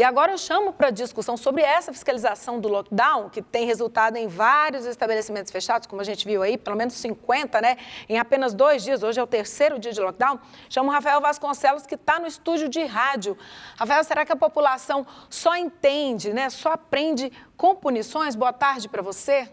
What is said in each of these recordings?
E agora eu chamo para discussão sobre essa fiscalização do lockdown, que tem resultado em vários estabelecimentos fechados, como a gente viu aí, pelo menos 50, né? Em apenas 2 dias, hoje é o 3º dia de lockdown. Chamo o Rafael Vasconcelos, que está no estúdio de rádio. Rafael, será que a população só entende, né? Só aprende com punições? Boa tarde para você.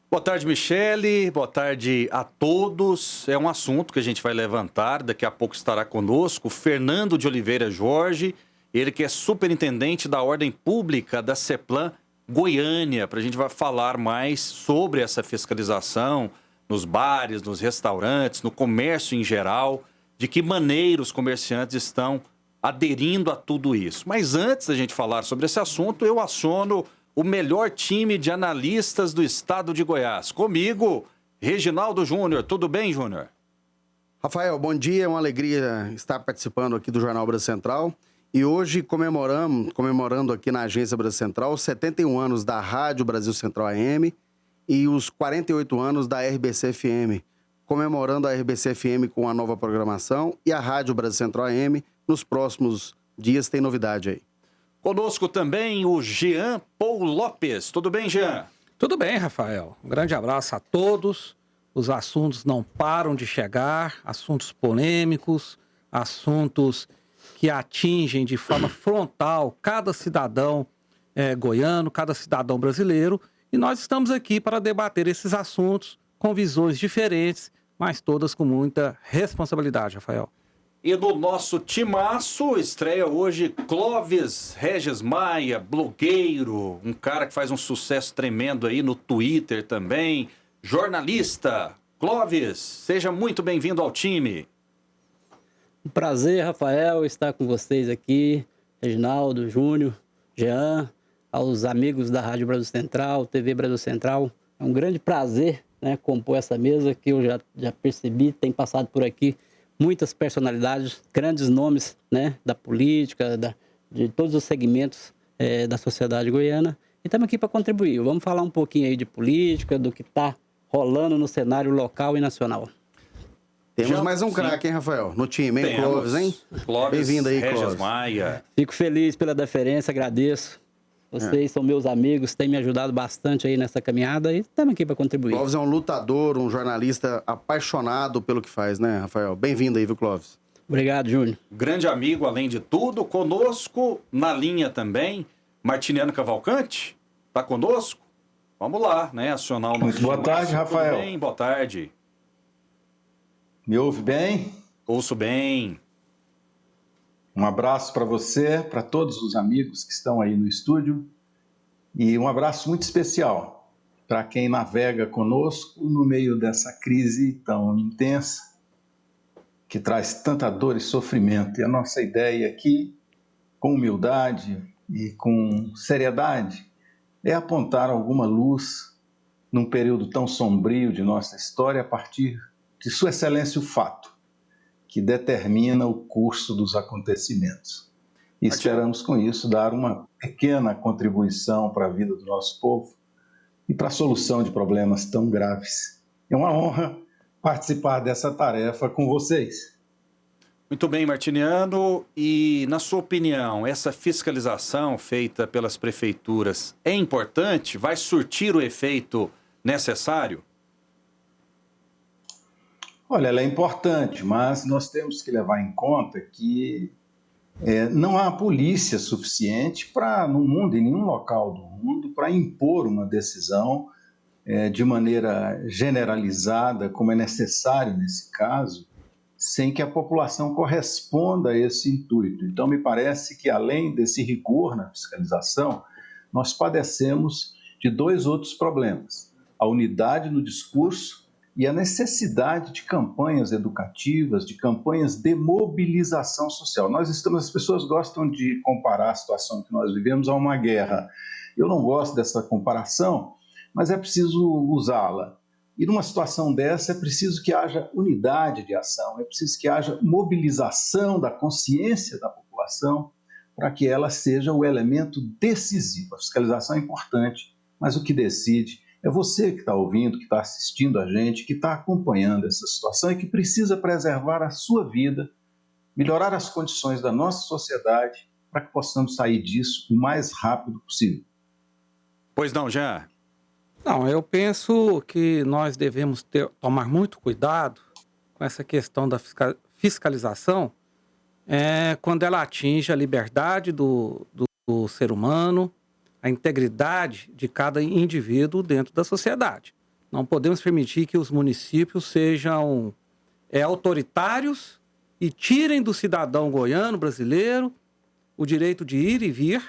Boa tarde, Michele. Boa tarde a todos. É um assunto que a gente vai levantar. Daqui a pouco estará conosco Fernando de Oliveira Jorge, ele que é superintendente da Ordem Pública da CEPLAN Goiânia. Para a gente vai falar mais sobre essa fiscalização nos bares, nos restaurantes, no comércio em geral, de que maneira os comerciantes estão aderindo a tudo isso. Mas antes da gente falar sobre esse assunto, eu aciono o melhor time de analistas do estado de Goiás. Comigo, Reginaldo Júnior. Tudo bem, Júnior? Rafael, bom dia. É uma alegria estar participando aqui do Jornal Brasil Central. E hoje comemorando aqui na Agência Brasil Central os 71 anos da Rádio Brasil Central AM e os 48 anos da RBC FM. Comemorando a RBC FM com a nova programação e a Rádio Brasil Central AM. Nos próximos dias tem novidade aí. Conosco também o Jean Paul Lopes. Tudo bem, Jean? Tudo bem, Rafael. Um grande abraço a todos. Os assuntos não param de chegar, assuntos polêmicos, assuntos que atingem de forma frontal cada cidadão goiano, cada cidadão brasileiro. E nós estamos aqui para debater esses assuntos com visões diferentes, mas todas com muita responsabilidade, Rafael. E no nosso timaço, estreia hoje Clóvis Regis Maia, blogueiro, um cara que faz um sucesso tremendo aí no Twitter também, jornalista. Clóvis, seja muito bem-vindo ao time. Um prazer, Rafael, estar com vocês aqui, Reginaldo, Júnior, Jean, aos amigos da Rádio Brasil Central, TV Brasil Central. É um grande prazer, né, compor essa mesa que eu já percebi, tem passado por aqui muitas personalidades, grandes nomes, né, da política, de todos os segmentos da sociedade goiana. E estamos aqui para contribuir. Vamos falar um pouquinho aí de política, do que está rolando no cenário local e nacional. Temos mais um craque, hein, Rafael? No time, hein, Clóvis, hein? Clóvis, bem-vindo aí, Regis Clóvis. Maia. Fico feliz pela deferência, agradeço. Vocês são meus amigos, têm me ajudado bastante aí nessa caminhada e estamos aqui para contribuir. Clóvis é um lutador, um jornalista apaixonado pelo que faz, né, Rafael? Bem-vindo aí, viu, Clóvis? Obrigado, Júnior. Grande amigo, além de tudo. Conosco, na linha também, Martiniano Cavalcante. Está conosco? Vamos lá, né? Acionar o nosso... Muito boa tarde, Rafael. Tudo bem? Boa tarde. Me ouve bem? Ouço bem. Um abraço para você, para todos os amigos que estão aí no estúdio e um abraço muito especial para quem navega conosco no meio dessa crise tão intensa que traz tanta dor e sofrimento. E a nossa ideia aqui, com humildade e com seriedade, é apontar alguma luz num período tão sombrio de nossa história a partir de Sua Excelência o fato, que determina o curso dos acontecimentos. E esperamos, com isso, dar uma pequena contribuição para a vida do nosso povo e para a solução de problemas tão graves. É uma honra participar dessa tarefa com vocês. Muito bem, Martiniano. E, na sua opinião, essa fiscalização feita pelas prefeituras é importante? Vai surtir o efeito necessário? Olha, ela é importante, mas nós temos que levar em conta que não há polícia suficiente no mundo, em nenhum local do mundo, para impor uma decisão de maneira generalizada, como é necessário nesse caso, sem que a população corresponda a esse intuito. Então, me parece que, além desse rigor na fiscalização, nós padecemos de 2 outros problemas: a unidade no discurso e a necessidade de campanhas educativas, de campanhas de mobilização social. As pessoas gostam de comparar a situação que nós vivemos a uma guerra. Eu não gosto dessa comparação, mas é preciso usá-la. E numa situação dessa é preciso que haja unidade de ação, é preciso que haja mobilização da consciência da população para que ela seja o elemento decisivo. A fiscalização é importante, mas o que decide é você que está ouvindo, que está assistindo a gente, que está acompanhando essa situação e que precisa preservar a sua vida, melhorar as condições da nossa sociedade para que possamos sair disso o mais rápido possível. Pois não, Jean? Não, eu penso que nós devemos tomar muito cuidado com essa questão da fiscalização quando ela atinge a liberdade do ser humano, a integridade de cada indivíduo dentro da sociedade. Não podemos permitir que os municípios sejam autoritários e tirem do cidadão goiano, brasileiro, o direito de ir e vir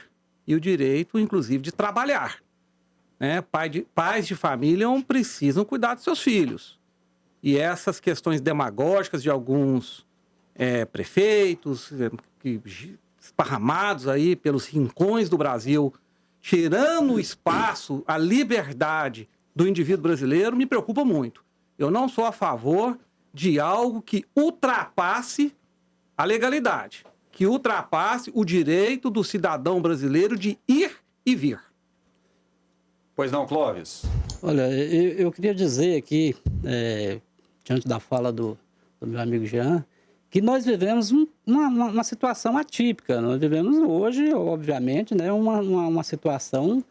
e o direito, inclusive, de trabalhar. Pais de família precisam cuidar dos seus filhos. E essas questões demagógicas de alguns prefeitos esparramados aí pelos rincões do Brasil, tirando o espaço, a liberdade do indivíduo brasileiro, me preocupa muito. Eu não sou a favor de algo que ultrapasse a legalidade, que ultrapasse o direito do cidadão brasileiro de ir e vir. Pois não, Clóvis? Olha, eu queria dizer aqui, diante da fala do meu amigo Jean, que nós vivemos uma situação atípica. Nós vivemos hoje, obviamente, uma situação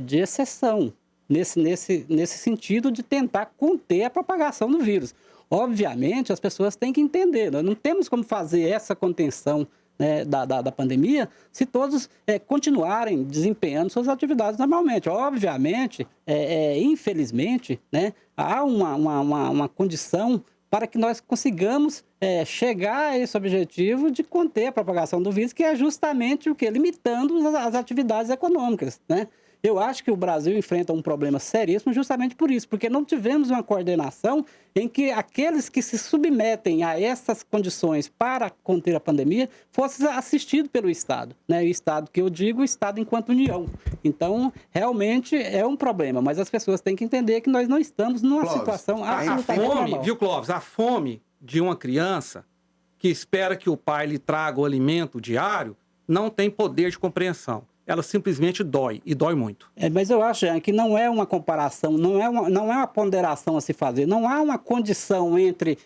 de exceção, nesse sentido de tentar conter a propagação do vírus. Obviamente, as pessoas têm que entender, nós não temos como fazer essa contenção da pandemia se todos continuarem desempenhando suas atividades normalmente. Obviamente, infelizmente, há uma condição para que nós consigamos chegar a esse objetivo de conter a propagação do vírus, que é justamente o que? Limitando as atividades econômicas, Eu acho que o Brasil enfrenta um problema seríssimo justamente por isso, porque não tivemos uma coordenação em que aqueles que se submetem a essas condições para conter a pandemia fossem assistidos pelo Estado. O Estado que eu digo, o Estado enquanto União. Então, realmente é um problema, mas as pessoas têm que entender que nós não estamos numa Clóvis, situação absolutamente normal. Viu, Clóvis? A fome de uma criança que espera que o pai lhe traga o alimento diário não tem poder de compreensão. Ela simplesmente dói, e dói muito. Mas eu acho, Jean, que não é uma comparação, não é uma ponderação a se fazer, não há uma condição entre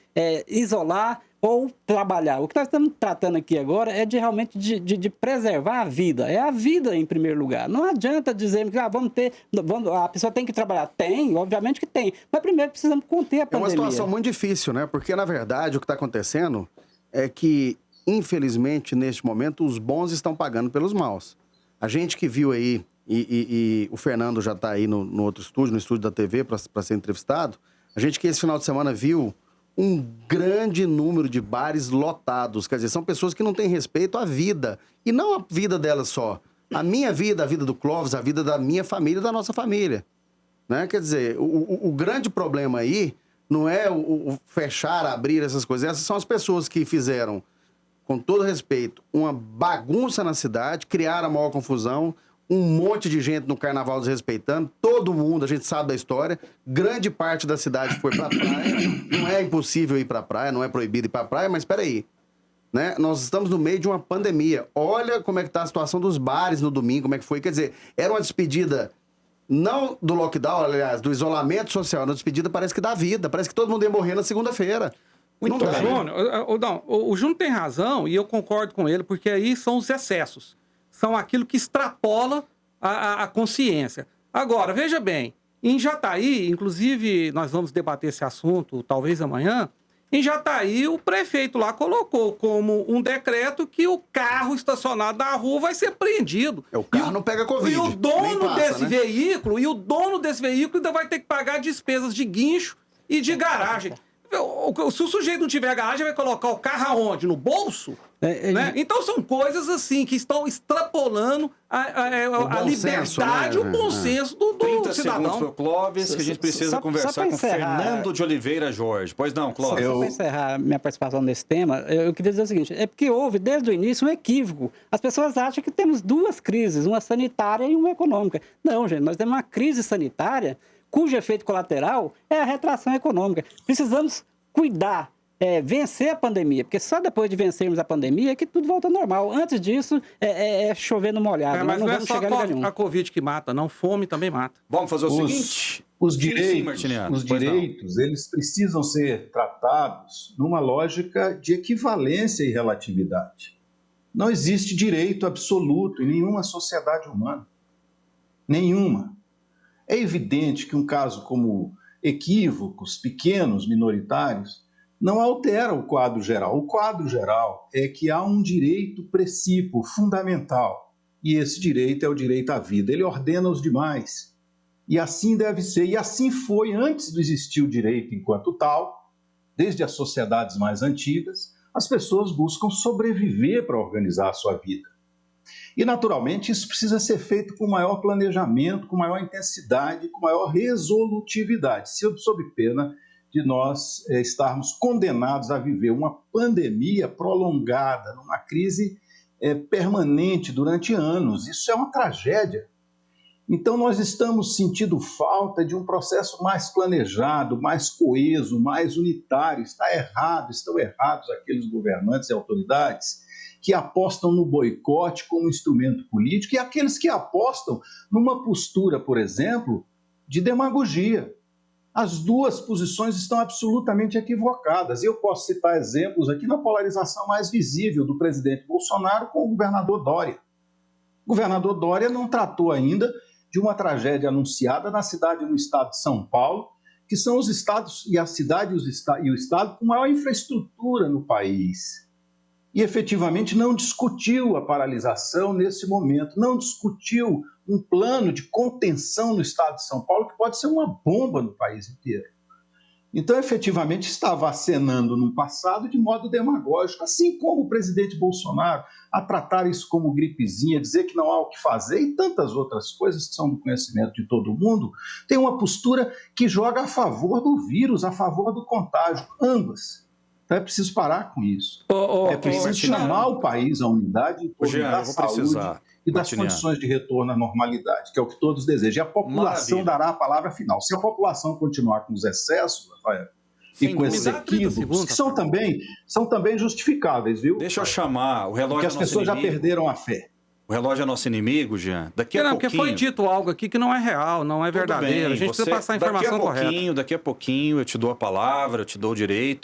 isolar ou trabalhar. O que nós estamos tratando aqui agora é realmente de preservar a vida. É a vida em primeiro lugar. Não adianta dizer que a pessoa tem que trabalhar. Tem, obviamente que tem. Mas primeiro precisamos conter a pandemia. É uma situação muito difícil, Porque, na verdade, o que está acontecendo é que, infelizmente, neste momento, os bons estão pagando pelos maus. A gente que viu aí, e o Fernando já está aí no outro estúdio, no estúdio da TV, para ser entrevistado, a gente que esse final de semana viu um grande número de bares lotados. Quer dizer, são pessoas que não têm respeito à vida. E não a vida delas só. A minha vida, a vida do Clóvis, a vida da minha família e da nossa família. Quer dizer, o grande problema aí não é o fechar, abrir essas coisas. Essas são as pessoas que fizeram, com todo respeito, uma bagunça na cidade, criaram a maior confusão, um monte de gente no carnaval desrespeitando, todo mundo, a gente sabe da história, grande parte da cidade foi pra praia, não é impossível ir pra praia, não é proibido ir pra praia, mas peraí, nós estamos no meio de uma pandemia, olha como é que tá a situação dos bares no domingo, como é que foi, quer dizer, era uma despedida, não do lockdown, aliás, do isolamento social, uma despedida parece que da vida, parece que todo mundo ia morrer na segunda-feira. Muito bem. O Júnior tem razão e eu concordo com ele, porque aí são os excessos. São aquilo que extrapola a consciência. Agora, veja bem, em Jataí, inclusive nós vamos debater esse assunto talvez amanhã, em Jataí o prefeito lá colocou como um decreto que o carro estacionado na rua vai ser apreendido. O carro não pega Covid. E o dono desse veículo ainda vai ter que pagar despesas de guincho e de garagem. Se o sujeito não tiver garagem, vai colocar o carro aonde? No bolso? Então são coisas assim que estão extrapolando a liberdade, o bom senso do 30 cidadão. segundos para o Clóvis, que a gente precisa conversar com Fernando de Oliveira Jorge. Pois não, Clóvis? Só para encerrar minha participação nesse tema, eu queria dizer o seguinte, é porque houve desde o início um equívoco. As pessoas acham que temos duas crises, uma sanitária e uma econômica. Não, gente, nós temos uma crise sanitária cujo efeito colateral é a retração econômica. Precisamos cuidar, vencer a pandemia, porque só depois de vencermos a pandemia é que tudo volta ao normal. Antes disso, é chover no molhado. Mas não é só a Covid que mata, não. Fome também mata. Vamos fazer o seguinte... Os direitos, eles precisam ser tratados numa lógica de equivalência e relatividade. Não existe direito absoluto em nenhuma sociedade humana. Nenhuma. É evidente que um caso como equívocos pequenos, minoritários, não altera o quadro geral. O quadro geral é que há um direito precípuo, fundamental, e esse direito é o direito à vida. Ele ordena os demais. E assim deve ser. E assim foi antes de existir o direito enquanto tal, desde as sociedades mais antigas, as pessoas buscam sobreviver para organizar a sua vida. E, naturalmente, isso precisa ser feito com maior planejamento, com maior intensidade, com maior resolutividade, sob pena de nós estarmos condenados a viver uma pandemia prolongada, numa crise permanente durante anos. Isso é uma tragédia. Então, nós estamos sentindo falta de um processo mais planejado, mais coeso, mais unitário. Estão errados aqueles governantes e autoridades que apostam no boicote como instrumento político e aqueles que apostam numa postura, por exemplo, de demagogia. As duas posições estão absolutamente equivocadas. Eu posso citar exemplos aqui na polarização mais visível do presidente Bolsonaro com o governador Dória. O governador Dória não tratou ainda de uma tragédia anunciada na cidade e no estado de São Paulo, que são os estados e a cidade e o estado com maior infraestrutura no país. E efetivamente não discutiu a paralisação nesse momento, não discutiu um plano de contenção no estado de São Paulo que pode ser uma bomba no país inteiro. Então, efetivamente, estava acenando no passado de modo demagógico, assim como o presidente Bolsonaro, a tratar isso como gripezinha, dizer que não há o que fazer e tantas outras coisas que são do conhecimento de todo mundo, tem uma postura que joga a favor do vírus, a favor do contágio, ambas. Então é preciso parar com isso. É preciso chamar o país à unidade em torno da saúde e das condições de retorno à normalidade, que é o que todos desejam. E a população dará a palavra final. Se a população continuar com os excessos, Rafael, e com esses equívocos, que são também justificáveis, viu? Deixa eu chamar o relógio. Porque as pessoas já perderam a fé. O relógio é nosso inimigo, Jean. Daqui a pouquinho... Porque foi dito algo aqui que não é real, não é verdadeiro. A gente precisa passar a informação correta. Daqui a pouquinho eu te dou a palavra, eu te dou o direito.